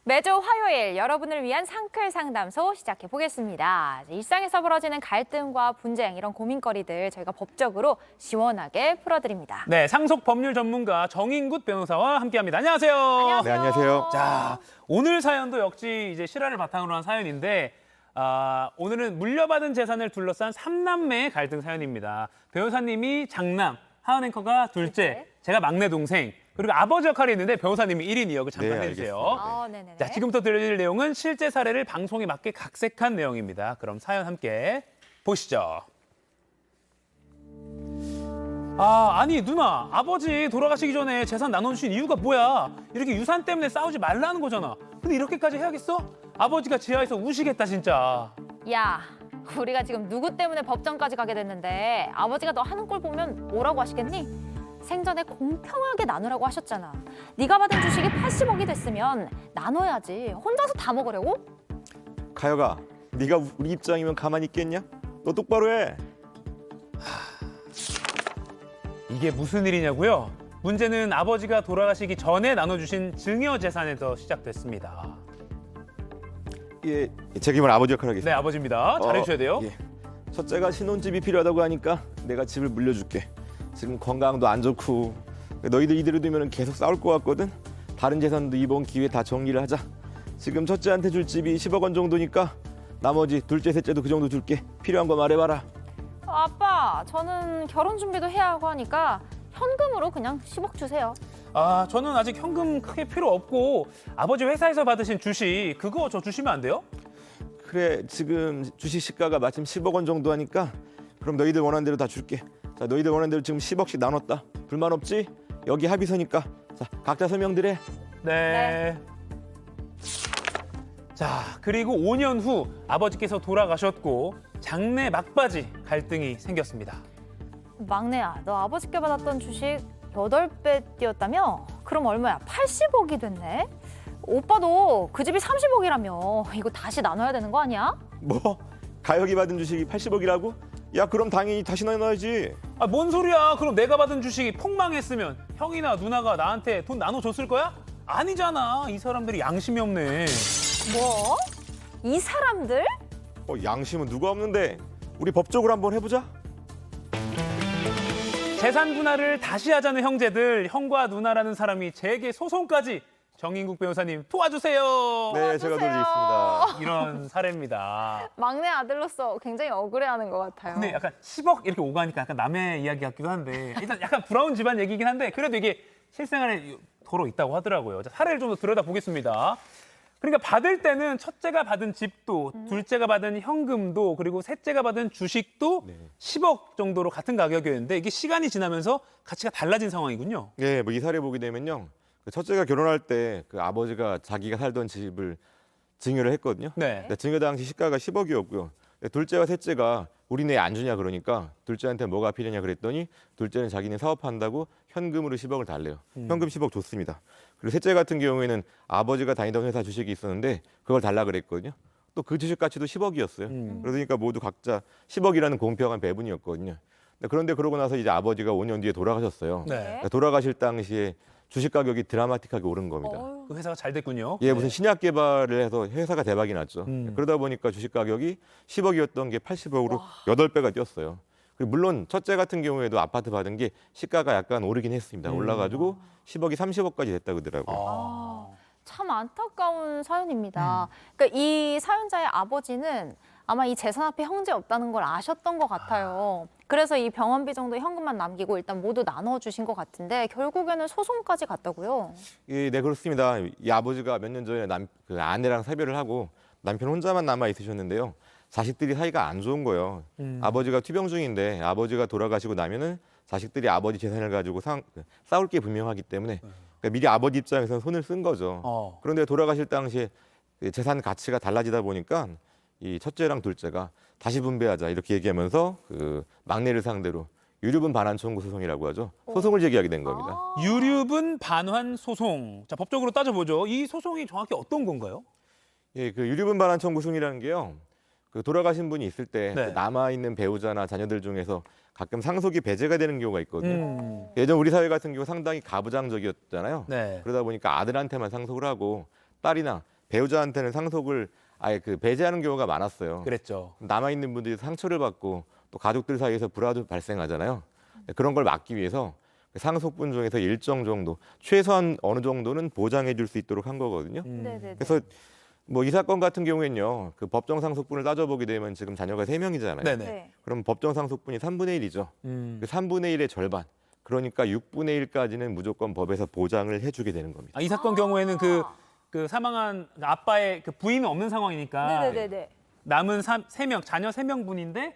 매주 화요일 여러분을 위한 상클 상담소 시작해 보겠습니다. 일상에서 벌어지는 갈등과 분쟁 이런 고민거리들 저희가 법적으로 시원하게 풀어드립니다. 네, 상속 법률 전문가 정인굿 변호사와 함께합니다. 안녕하세요. 안녕하세요. 네, 안녕하세요. 자, 오늘 사연도 역시 이제 실화를 바탕으로 한 사연인데 오늘은 물려받은 재산을 둘러싼 3남매의 갈등 사연입니다. 변호사님이 장남, 하은 앵커가 둘째, 제가 막내 동생, 그리고 아버지 역할이 있는데 변호사님이 1인이요. 잠깐 네, 해주세요. 네네네. 자, 지금부터 들려드릴 내용은 실제 사례를 방송에 맞게 각색한 내용입니다. 그럼 사연 함께 보시죠. 아니 누나, 아버지 돌아가시기 전에 재산 나눠주신 이유가 뭐야? 이렇게 유산 때문에 싸우지 말라는 거잖아. 근데 이렇게까지 해야겠어? 아버지가 지하에서 우시겠다 진짜. 야, 우리가 지금 누구 때문에 법정까지 가게 됐는데 아버지가 너 하는 꼴 보면 뭐라고 하시겠니? 생전에 공평하게 나누라고 하셨잖아. 네가 받은 주식이 80억이 됐으면 나눠야지. 혼자서 다 먹으려고? 가혁아, 네가 우리 입장이면 가만히 있겠냐? 너 똑바로 해. 이게 무슨 일이냐고요? 문제는 아버지가 돌아가시기 전에 나눠주신 증여 재산에서 시작됐습니다. 예, 제가 이번 아버지 역할 네, 하겠습니다. 아버지입니다. 잘해주셔야 돼요. 예. 첫째가 신혼집이 필요하다고 하니까 내가 집을 물려줄게. 지금 건강도 안 좋고 너희들 이대로 두면 계속 싸울 것 같거든. 다른 재산도 이번 기회에 다 정리를 하자. 지금 첫째한테 줄 집이 10억 원 정도니까 나머지 둘째, 셋째도 그 정도 줄게. 필요한 거 말해봐라. 아빠, 저는 결혼 준비도 해야 하고 하니까 현금으로 그냥 10억 주세요. 저는 아직 현금 크게 필요 없고 아버지 회사에서 받으신 주식 그거 저 주시면 안 돼요? 그래, 지금 주식 시가가 마침 10억 원 정도 하니까 그럼 너희들 원하는 대로 다 줄게. 자, 너희들 원하는 대로 지금 10억씩 나눴다. 불만 없지? 여기 합의서니까. 자, 각자 서명들 해. 네. 자, 그리고 5년 후 아버지께서 돌아가셨고 장래 막바지 갈등이 생겼습니다. 막내야, 너 아버지께 받았던 주식 8배 뛰었다며? 그럼 얼마야? 80억이 됐네? 오빠도 그 집이 30억이라며. 이거 다시 나눠야 되는 거 아니야? 뭐? 가혁이 받은 주식이 80억이라고? 야, 그럼 당연히 다시 나눠야지. 뭔 소리야? 그럼 내가 받은 주식이 폭망했으면 형이나 누나가 나한테 돈 나눠줬을 거야? 아니잖아. 이 사람들이 양심이 없네. 뭐? 이 사람들? 양심은 누가 없는데? 우리 법적으로 한번 해보자. 재산 분할을 다시 하자는 형제들, 형과 누나라는 사람이 제게 소송까지. 정인국 변호사님 도와주세요. 네, 제가 도와드리겠습니다. 이런 사례입니다. 막내 아들로서 굉장히 억울해하는 것 같아요. 근데 약간 10억 이렇게 오가니까 약간 남의 이야기 같기도 한데 일단 약간 브라운 집안 얘기긴 한데 그래도 이게 실생활에 도로 있다고 하더라고요. 자, 사례를 좀 더 들여다보겠습니다. 그러니까 받을 때는 첫째가 받은 집도, 둘째가 받은 현금도, 그리고 셋째가 받은 주식도 10억 정도로 같은 가격이었는데 이게 시간이 지나면서 가치가 달라진 상황이군요. 네, 뭐 이 사례 보게 되면요. 그 첫째가 결혼할 때 그 아버지가 자기가 살던 집을 증여를 했거든요. 네. 근데 증여 당시 시가가 10억이었고요. 둘째와 셋째가 우리는 왜 안 주냐 그러니까 둘째한테 뭐가 필요냐 그랬더니 둘째는 자기는 사업한다고 현금으로 10억을 달래요. 현금 10억 줬습니다. 그리고 셋째 같은 경우에는 아버지가 다니던 회사 주식이 있었는데 그걸 달라 그랬거든요. 또 그 주식 가치도 10억이었어요. 그러니까 모두 각자 10억이라는 공평한 배분이었거든요. 그런데 그러고 나서 이제 아버지가 5년 뒤에 돌아가셨어요. 네. 돌아가실 당시에 주식 가격이 드라마틱하게 오른 겁니다. 그 회사가 잘 됐군요. 예, 무슨 신약 개발을 해서 회사가 대박이 났죠. 그러다 보니까 주식 가격이 10억이었던 게 80억으로 8배가 뛰었어요. 그리고 물론 첫째 같은 경우에도 아파트 받은 게 시가가 약간 오르긴 했습니다. 올라가지고 10억이 30억까지 됐다 그러더라고요. 참 안타까운 사연입니다. 그러니까 이 사연자의 아버지는 아마 이 재산 앞에 형제 없다는 걸 아셨던 것 같아요. 그래서 이 병원비 정도 현금만 남기고 일단 모두 나눠주신 것 같은데 결국에는 소송까지 갔다고요? 예, 네, 그렇습니다. 이 아버지가 몇 년 전에 그 아내랑 사별을 하고 남편 혼자만 남아 있으셨는데요. 자식들이 사이가 안 좋은 거예요. 아버지가 투병 중인데 아버지가 돌아가시고 나면은 자식들이 아버지 재산을 가지고 싸울 게 분명하기 때문에 그러니까 미리 아버지 입장에서는 손을 쓴 거죠. 그런데 돌아가실 당시에 재산 가치가 달라지다 보니까 이 첫째랑 둘째가 다시 분배하자 이렇게 얘기하면서 그 막내를 상대로 유류분 반환 청구 소송이라고 하죠. 소송을 제기하게 된 겁니다. 유류분 반환 소송. 자, 법적으로 따져보죠. 이 소송이 정확히 어떤 건가요? 예, 그 유류분 반환 청구 소송이라는 게요. 그 돌아가신 분이 있을 때 네. 남아 있는 배우자나 자녀들 중에서 가끔 상속이 배제가 되는 경우가 있거든요. 예전 우리 사회 같은 경우 상당히 가부장적이었잖아요. 네. 그러다 보니까 아들한테만 상속을 하고 딸이나 배우자한테는 상속을 아예 그 배제하는 경우가 많았어요. 그랬죠. 남아 있는 분들이 상처를 받고 또 가족들 사이에서 불화도 발생하잖아요. 그런 걸 막기 위해서 상속분 중에서 일정 정도, 최소한 어느 정도는 보장해 줄 수 있도록 한 거거든요. 네네네. 그래서 뭐 이 사건 같은 경우에는요, 그 법정 상속분을 따져보게 되면 지금 자녀가 3명이잖아요. 네네. 네. 그럼 법정 상속분이 3분의 1이죠. 음. 그 3분의 1의 절반. 그러니까 6분의 1까지는 무조건 법에서 보장을 해주게 되는 겁니다. 아, 이 사건 경우에는 그 사망한 아빠의 그 부인은 없는 상황이니까 네네네. 남은 3명, 자녀 3명분인데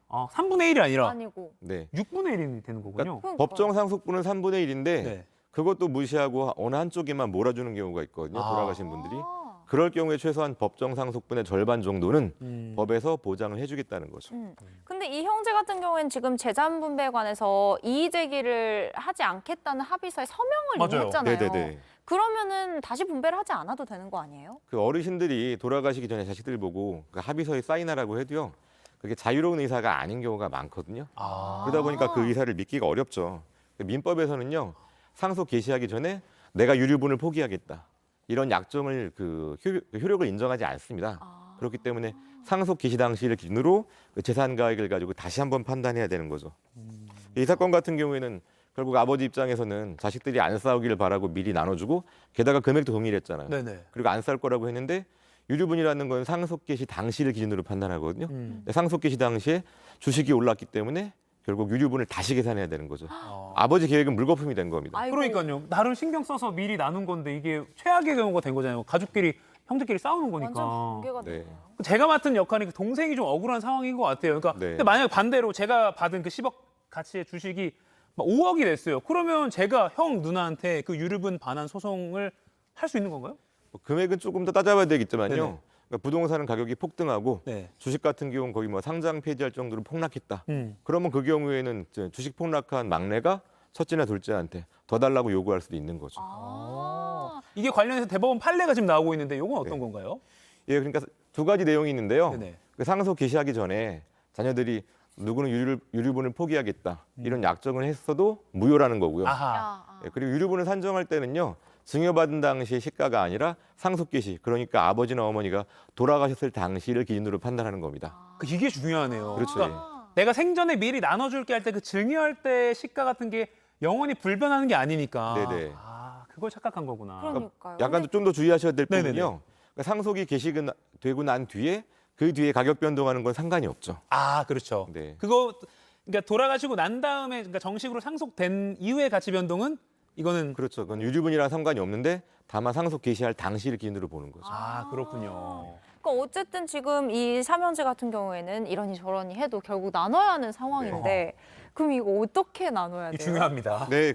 3분의 1이 아니라 아니고. 네. 6분의 1이 되는 거군요. 그러니까요. 법정 상속분은 3분의 1인데 네. 그것도 무시하고 어느 한쪽에만 몰아주는 경우가 있거든요. 아. 돌아가신 분들이. 아. 그럴 경우에 최소한 법정 상속분의 절반 정도는 음. 법에서 보장을 해주겠다는 거죠. 근데 이 형제 같은 경우에는 지금 재산 분배에 관해서 이의 제기를 하지 않겠다는 합의서에 서명을 이미 맞아요. 했잖아요. 네네네. 그러면은 다시 분배를 하지 않아도 되는 거 아니에요? 그 어르신들이 돌아가시기 전에 자식들 보고 그 합의서에 사인하라고 해도요. 그게 자유로운 의사가 아닌 경우가 많거든요. 아. 그러다 보니까 그 의사를 믿기가 어렵죠. 민법에서는요. 상속 개시하기 전에 내가 유류분을 포기하겠다. 이런 약정을 그 효력을 인정하지 않습니다. 그렇기 때문에 상속 개시 당시를 기준으로 그 재산 가액을 가지고 다시 한번 판단해야 되는 거죠. 이 사건 같은 경우에는 결국 아버지 입장에서는 자식들이 안 싸우기를 바라고 미리 나눠주고 게다가 금액도 동일했잖아요. 네네. 그리고 안 싸울 거라고 했는데 유류분이라는 건 상속 개시 당시를 기준으로 판단하거든요. 근데 상속 개시 당시에 주식이 올랐기 때문에 결국 유류분을 다시 계산해야 되는 거죠. 아버지 계획은 물거품이 된 겁니다. 아이고. 그러니까요. 나름 신경 써서 미리 나눈 건데 이게 최악의 경우가 된 거잖아요. 가족끼리, 형제끼리 싸우는 거니까. 완전 붕괴가 네. 되네요. 제가 맡은 역할이 그 동생이 좀 억울한 상황인 것 같아요. 그러니까 네. 근데 만약 반대로 제가 받은 그 10억 가치의 주식이 막 5억이 됐어요. 그러면 제가 형 누나한테 그 유류분 반환 소송을 할 수 있는 건가요? 뭐 금액은 조금 더 따져봐야 되겠지만요. 네네. 그러니까 부동산은 가격이 폭등하고 네. 주식 같은 경우는 거의 뭐 상장 폐지할 정도로 폭락했다. 음. 그러면 그 경우에는 이제 주식 폭락한 막내가 첫째나 둘째한테 더 달라고 요구할 수도 있는 거죠. 이게 관련해서 대법원 판례가 지금 나오고 있는데 이건 어떤 네. 건가요? 예, 그러니까 두 가지 내용이 있는데요. 네네. 그 상속 개시하기 전에 자녀들이 누구는 유류분을 포기하겠다 이런 약정을 했어도 무효라는 거고요. 아하. 예, 그리고 유류분을 산정할 때는요. 증여받은 당시의 시가가 아니라 상속 개시, 그러니까 아버지나 어머니가 돌아가셨을 당시를 기준으로 판단하는 겁니다. 이게 중요하네요. 그렇죠. 그러니까 내가 생전에 미리 나눠줄게 할 때 그 증여할 때 시가 같은 게 영원히 불변하는 게 아니니까. 네네. 아, 그걸 착각한 거구나. 그러니까요. 약간 좀 더 주의하셔야 될 네네네. 부분은요. 그러니까 상속이 개시가 되고 난 뒤에 그 뒤에 가격 변동하는 건 상관이 없죠. 아, 그렇죠. 네. 그거 그러니까 돌아가시고 난 다음에 그러니까 정식으로 상속된 이후의 가치 변동은 이거는 그렇죠. 그건 유류분이랑 상관이 없는데 다만 상속 개시할 당시를 기준으로 보는 거죠. 아, 그렇군요. 그러니까 어쨌든 지금 이 삼형제 같은 경우에는 이러니 저러니 해도 결국 나눠야 하는 상황인데 그럼 이거 어떻게 나눠야 이게 돼요? 중요합니다. 네,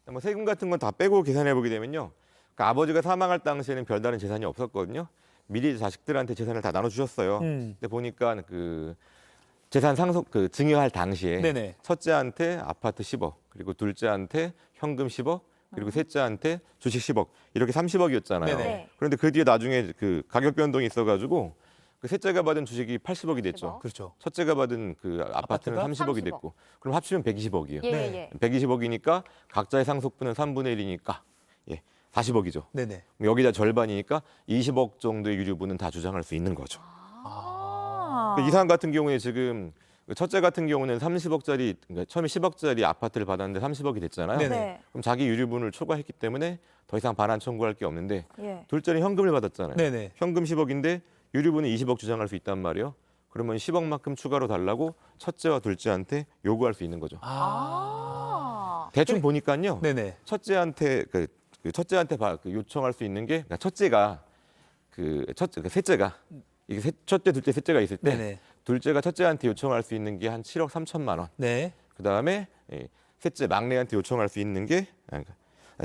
뭐 세금 같은 건 다 빼고 계산해 보게 되면요. 그러니까 아버지가 사망할 당시에는 별다른 재산이 없었거든요. 미리 자식들한테 재산을 다 나눠 주셨어요. 근데 보니까 그 재산 상속 그 증여할 당시에 네네. 첫째한테 아파트 10억, 그리고 둘째한테 현금 10억, 그리고 셋째한테 주식 10억 이렇게 30억이었잖아요. 네네. 네. 그런데 그 뒤에 나중에 그 가격 변동이 있어가지고 그 셋째가 받은 주식이 80억이 됐죠. 그렇죠. 첫째가 받은 그 아파트는 아파트가 30억이 30억. 됐고, 그럼 합치면 120억이에요. 예, 네. 예. 120억이니까 각자의 상속분은 3분의 1이니까 40억이죠. 네네. 여기다 절반이니까 20억 정도의 유류분은 다 주장할 수 있는 거죠. 아. 이 사람 같은 경우에 지금 첫째 같은 경우는 30억짜리, 그러니까 처음에 10억짜리 아파트를 받았는데 30억이 됐잖아요. 네네. 네. 그럼 자기 유류분을 초과했기 때문에 더 이상 반환 청구할 게 없는데 예. 둘째는 현금을 받았잖아요. 네네. 현금 10억인데 유류분은 20억 주장할 수 있단 말이에요. 그러면 10억만큼 추가로 달라고 첫째와 둘째한테 요구할 수 있는 거죠. 아. 대충 보니까요. 네네. 첫째한테 첫째한테 요청할 수 있는 게, 그러니까 첫째가 셋째가 이게 첫째, 둘째, 셋째가 있을 때 네네. 둘째가 첫째한테 요청할 수 있는 게 한 7억 3천만 원. 네. 그 다음에 셋째 막내한테 요청할 수 있는 게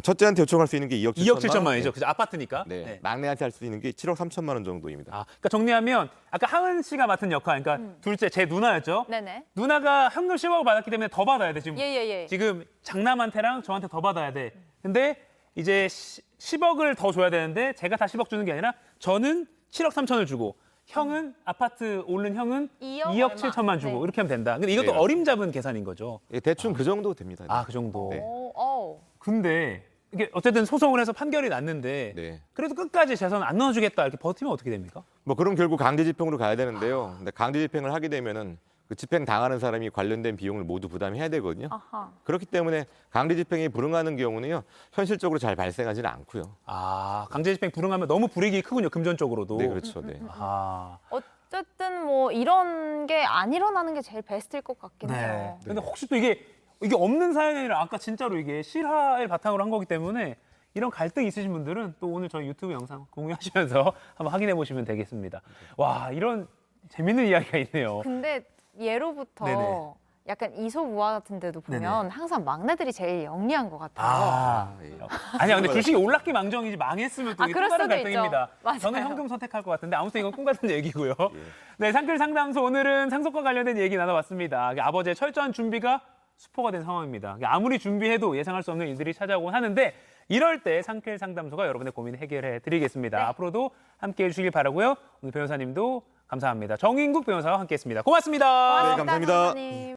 첫째한테 요청할 수 있는 게 2억 2억 7천만 7천만 원. 원이죠. 그죠? 아파트니까. 네. 네. 막내한테 할 수 있는 게 7억 3천만 원 정도입니다. 아, 그러니까 정리하면 아까 하은 씨가 맡은 역할, 그러니까 둘째 제 누나였죠. 네네. 누나가 현금 10억을 받았기 때문에 더 받아야 돼. 지금 예예예. 지금 장남한테랑 저한테 더 받아야 돼. 근데 이제 10억을 더 줘야 되는데 제가 다 10억 주는 게 아니라 저는 7억 3천을 주고 형은 아파트 오른 형은 2억 2억 얼마. 7천만 주고 네. 이렇게 하면 된다. 근데 이것도 네, 어림잡은 계산인 거죠. 대충 그 정도 됩니다. 아, 그 정도. 네. 오, 오. 근데 이게 어쨌든 소송을 해서 판결이 났는데 네. 그래도 끝까지 재산 안 넣어주겠다 이렇게 버티면 어떻게 됩니까? 뭐 그럼 결국 강제 집행으로 가야 되는데요. 근데 강제 집행을 하게 되면은 그 집행 당하는 사람이 관련된 비용을 모두 부담해야 되거든요. 아하. 그렇기 때문에 강제 집행이 불응하는 경우는요, 현실적으로 잘 발생하지는 않고요. 아, 강제 집행 불응하면 너무 불이익이 크군요, 금전적으로도. 네, 그렇죠. 네. 아, 어쨌든 뭐 이런 게 안 일어나는 게 제일 베스트일 것 같긴 네. 해요. 근데 혹시 또 이게 없는 사연이 아니라 아까 진짜로 이게 실화를 바탕으로 한 거기 때문에 이런 갈등이 있으신 분들은 또 오늘 저희 유튜브 영상 공유하시면서 한번 확인해 보시면 되겠습니다. 와, 이런 재밌는 이야기가 있네요. 근데 예로부터 네네. 약간 이솝우화 같은 데도 보면 항상 막내들이 제일 영리한 것 같아요. 아, 예. 아니야, 근데 주식이 올랐기 망정이지 망했으면 또 아, 이게 그럴 또 다른 수도 갈등입니다. 있죠. 맞아요. 저는 현금 선택할 것 같은데 아무튼 이건 꿈 같은 얘기고요. 네, 상클 상담소 오늘은 상속과 관련된 얘기 나눠봤습니다. 아버지의 철저한 준비가 수포가 된 상황입니다. 아무리 준비해도 예상할 수 없는 일들이 찾아오곤 하는데 이럴 때 상클 상담소가 여러분의 고민 해결해 드리겠습니다. 네. 앞으로도 함께해 주시길 바라고요. 오늘 변호사님도 감사합니다. 정인국 변호사와 함께했습니다. 고맙습니다. 네, 감사합니다. 변호사님.